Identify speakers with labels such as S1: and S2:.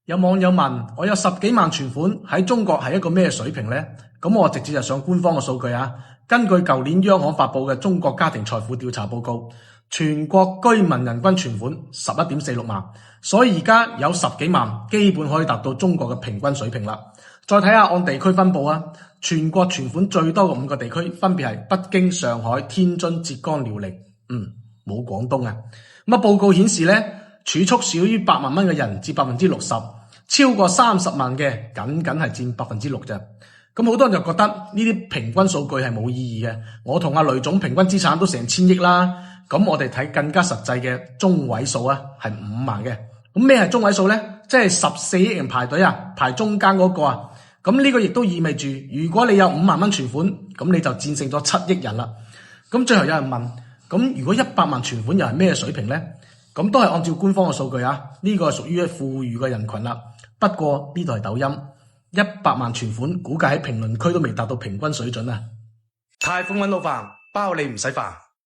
S1: 有網友問我有10幾萬存款喺中國係一個咩水平呢？咁我直接就上官方嘅數據啊。根據舊年央行發布嘅中國家庭財富調查報告，全國居民人均存款11.46萬，所以而家有10幾萬，基本可以達到中國嘅平均水平啦。再睇下按地區分佈啊，全國存款最多嘅5個地區分別係北京、上海、天津、浙江、遼寧，冇廣東啊。報告顯示呢，儲蓄少於8萬蚊嘅人佔60%，超過30萬嘅僅係佔6%啫。咁好多人就覺得呢啲平均數據係冇意義嘅。我同阿雷總平均資產都成1000億啦。咁我哋睇更加實際嘅中位數啊，係5萬嘅。咁咩係中位數呢？即係14億人排隊啊，排中間嗰個啊。咁呢個亦都意味住，如果你有5萬蚊存款，咁你就戰勝咗7億人啦。咁最後有人問，咁如果100萬存款又係咩水平呢？咁都係按照官方嘅數據啊，呢個係屬於富裕嘅人群啦。不過呢度係抖音，100萬存款估計喺評論區都未達到平均水準啊！太寬揾老飯，包你唔使煩。